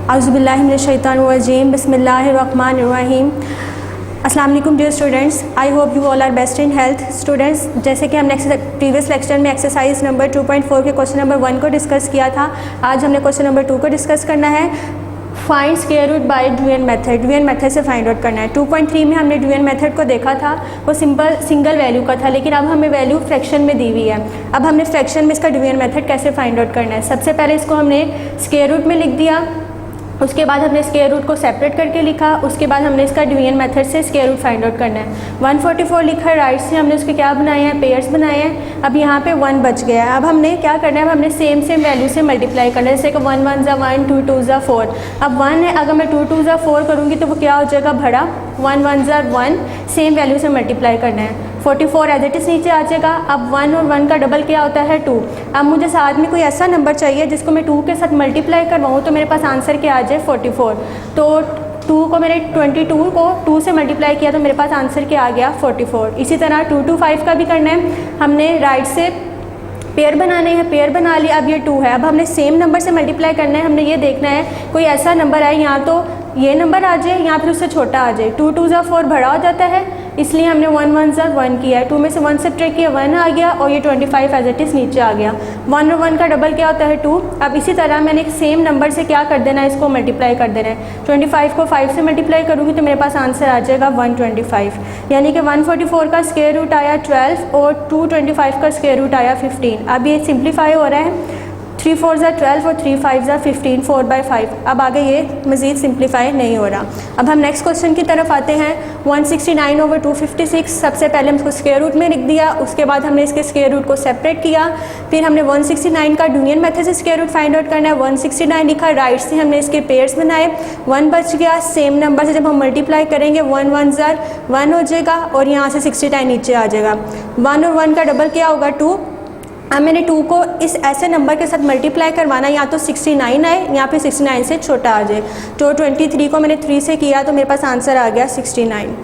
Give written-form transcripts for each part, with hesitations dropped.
औज़ुबिल्लाहि मिनश्शैतानिर्रजीम बिस्मिल्लाहिर्रहमानिर्रहीम। अस्सलाम वालेकुम dear students, I hope you all are best in health. Students, जैसे कि हमने प्रीवियस लेक्चर में एक्सरसाइज नंबर 2.4 के क्वेश्चन नंबर 1 को डिस्कस किया था, आज हमने क्वेश्चन नंबर 2 को डिस्कस करना है। फाइंड स्क्वायर रूट बाय ड्यूएन मेथड, ड्यूएन मेथड से फाइंड आउट करना है। 2.3 में हमने ड्यूएन मेथड को देखा था, वो सिंगल वैल्यू का था, लेकिन अब हमें वैल्यू फ्रैक्शन में दी हुई है। अब हमने फ्रैक्शन में इसका ड्यूएन मेथड कैसे फाइंड आउट करना है। सबसे पहले इसको हमने स्क्वायर रूट में लिख दिया, उसके बाद हमने स्क्वायर रूट को सेपरेट करके लिखा, उसके बाद हमने इसका डिवीजन मेथड से स्क्वायर रूट फाइंड आउट करना है। 144 लिखा है, राइट से हमने उसके क्या बनाए हैं, पेयर्स बनाए हैं। अब यहाँ पे 1 बच गया है। अब हमने क्या करना है, अब हमने सेम वैल्यू से मल्टीप्लाई करना है। जैसे कि 1 1 ज़ा 1, 2 2 ज़ा 4। अब 1 है, अगर मैं 2 2 ज़ा 4 करूँगी तो वो क्या हो जाएगा, भरा 1 1 ज़ा 1, सेम वैल्यू से मल्टीप्लाई करना है। 44 एज इट इज़ नीचे आ जाएगा। अब 1 और 1 का डबल क्या होता है, 2। अब मुझे साथ में कोई ऐसा नंबर चाहिए जिसको मैं 2 के साथ मल्टीप्लाई करवाऊँ तो मेरे पास आंसर क्या आ जाए, 44। तो 2 को मैंने 22 को 2 से मल्टीप्लाई किया तो मेरे पास आंसर क्या आ गया, 44। इसी तरह 2 2 5 का भी करना है। हमने राइट से पेयर बनाने हैं, पेयर बना लिया। अब ये 2 है, अब हमने सेम नंबर से मल्टीप्लाई करना है। हमने ये देखना है कोई ऐसा नंबर आए, यहाँ तो ये नंबर आ जाए या फिर उससे छोटा आ जाए। 2 2 ज़ा 4 बड़ा हो जाता है, इसलिए हमने 1 1 ज़ा 1 किया है। 2 में से 1 सब्ट्रैक्ट किया, 1 आ गया, और ये 25 एज इट इज़ नीचे आ गया। 1 और 1 का डबल क्या होता है, 2। अब इसी तरह मैंने एक सेम नंबर से क्या कर देना है, इसको मल्टीप्लाई कर देना है। 25 को 5 से मल्टीप्लाई करूँगी तो मेरे पास आंसर आ जाएगा 125, यानी कि 144 का स्क्वायर रूट आया 12 और 225 का स्क्वायर रूट आया 15। अब ये सिंप्लीफाई हो रहा है, 3 4 ज़ा 12 और 3 5 ज़ा 15, 4/5। अब आगे ये मज़ीद सिंप्लीफाई नहीं हो रहा। अब हम नेक्स्ट क्वेश्चन की तरफ आते हैं। 169/256। सबसे पहले हम इसको स्क्वायर रूट में लिख दिया, उसके बाद हमने इसके स्क्वायर रूट को सेपरेट किया। फिर हमने 169 का ड्यूएन मेथड से स्क्वायर रूट फाइंड आउट करना है। 169 लिखा, राइट से हमने इसके पेयर्स बनाए। 1 बच गया, सेम नंबर से जब हम मल्टीप्लाई करेंगे 1 1 ज़ा 1 हो जाएगा, और यहाँ से 69 नीचे आ जाएगा। 1 और 1 का डबल क्या होगा, 2। अब मैंने 2 को इस ऐसे नंबर के साथ मल्टीप्लाई करवाना, या तो 69 आए या फिर 69 से छोटा आ जाए। तो 23 को मैंने 3 से किया तो मेरे पास आंसर आ गया 69।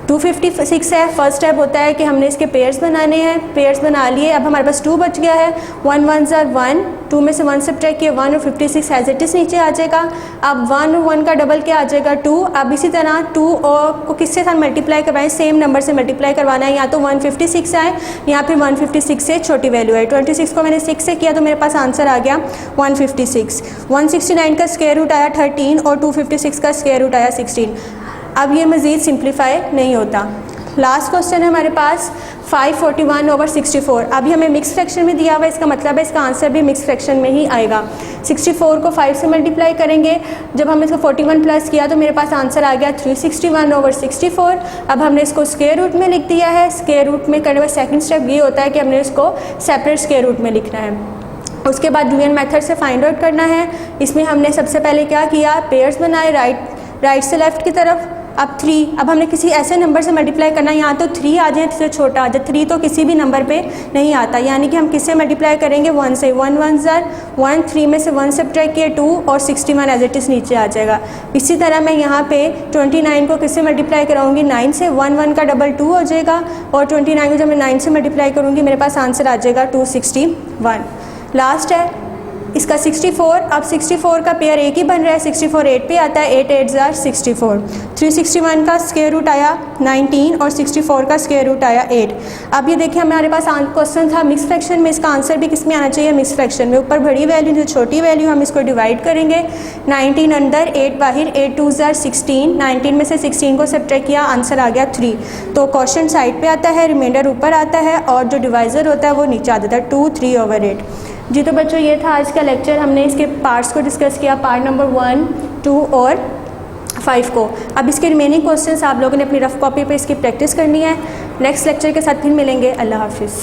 256 है। फर्स्ट स्टेप होता है कि हमने इसके पेयर्स बनाने हैं, पेयर्स बना लिए। अब हमारे पास 2 बच गया है। 1 1 ज़ा 1, 2 में से 1 सब्ट्रैक्ट किया, 1 और 56 एज इट इज़ नीचे आ जाएगा। अब 1 और 1 का डबल क्या आ जाएगा, 2। अब इसी तरह 2 और को किसके साथ मल्टीप्लाई करवाएं, सेम नंबर से मल्टीप्लाई करवाना है, या तो 156 आए या फिर 156 से छोटी वैल्यू है। 26 को मैंने 6 से किया तो मेरे पास आंसर आ गया 156। 169 का स्क्वायर रूट आया 13 और 256 का स्क्वायर रूट आया 16। अब ये मज़ीद सिंप्लीफाई नहीं होता। लास्ट क्वेश्चन है हमारे पास 541/64। अभी हमें मिक्स फ्रैक्शन में दिया हुआ है, इसका मतलब है इसका आंसर भी मिक्स फ्रैक्शन में ही आएगा। 64 को 5 से मल्टीप्लाई करेंगे, जब हमने इसको 41 प्लस किया तो मेरे पास आंसर आ गया 361/64। अब हमने इसको स्क्वायर रूट में लिख दिया है। स्क्वायर रूट में करने का सेकंड स्टेप ये होता है कि हमने इसको सेपरेट स्क्वायर रूट में लिखना है। उसके बाद ड्यूएन मेथड से फाइंड आउट करना है। इसमें हमने सबसे पहले क्या किया, पेयर्स बनाए राइट से लेफ्ट की तरफ। अब 3, अब हमने किसी ऐसे नंबर से मल्टीप्लाई करना है, यहाँ तो 3 आ जाए तो छोटा आ जाए। 3 तो किसी भी नंबर पे नहीं आता, यानी कि हम किससे मल्टीप्लाई करेंगे, 1 से। 1 1 ज़ा 1, 3 में से 1 सब्ट्रैक्ट किए 2 और 61 एज इट इज़ नीचे आ जाएगा। इसी तरह मैं यहाँ पे 29 को किससे मल्टीप्लाई कराऊंगी, 9 से। 1 1 का डबल 2 हो जाएगा, और 29 को जब मैं 9 से मल्टीप्लाई करूँगी मेरे पास आंसर आ जाएगा 261। लास्ट है इसका 64। अब 64 का पेयर एक ही बन रहा है, 64 8 पे आता है, 8 8 ज़ा 64। 361 का स्क्वायर रूट आया 19 और 64 का स्क्वायर रूट आया 8। अब ये देखिए हमारे पास क्वेश्चन था मिक्स फ्रैक्शन में, इसका आंसर भी किस में आना चाहिए, मिक्स फ्रैक्शन में। ऊपर बड़ी वैल्यू जो छोटी वैल्यू, हम इसको डिवाइड करेंगे। 19 अंदर, 8 बाहर, 8 2 ज़ा 16। 19 में से 16 को सब्ट्रैक्ट किया, आंसर आ गया 3। तो क्वेश्चन साइड पे आता है, रिमाइंडर ऊपर आता है, और जो डिवाइज़र होता है वो नीचे आ जाता है, 2 3/8। जी तो बच्चों ये था आज का लेक्चर। हमने इसके पार्ट्स को डिस्कस किया, पार्ट नंबर 1, 2 और 5 को। अब इसके रिमेनिंग क्वेश्चंस आप लोगों ने अपनी रफ कॉपी पे इसकी प्रैक्टिस करनी है। नेक्स्ट लेक्चर के साथ फिर मिलेंगे। अल्लाह हाफिज़।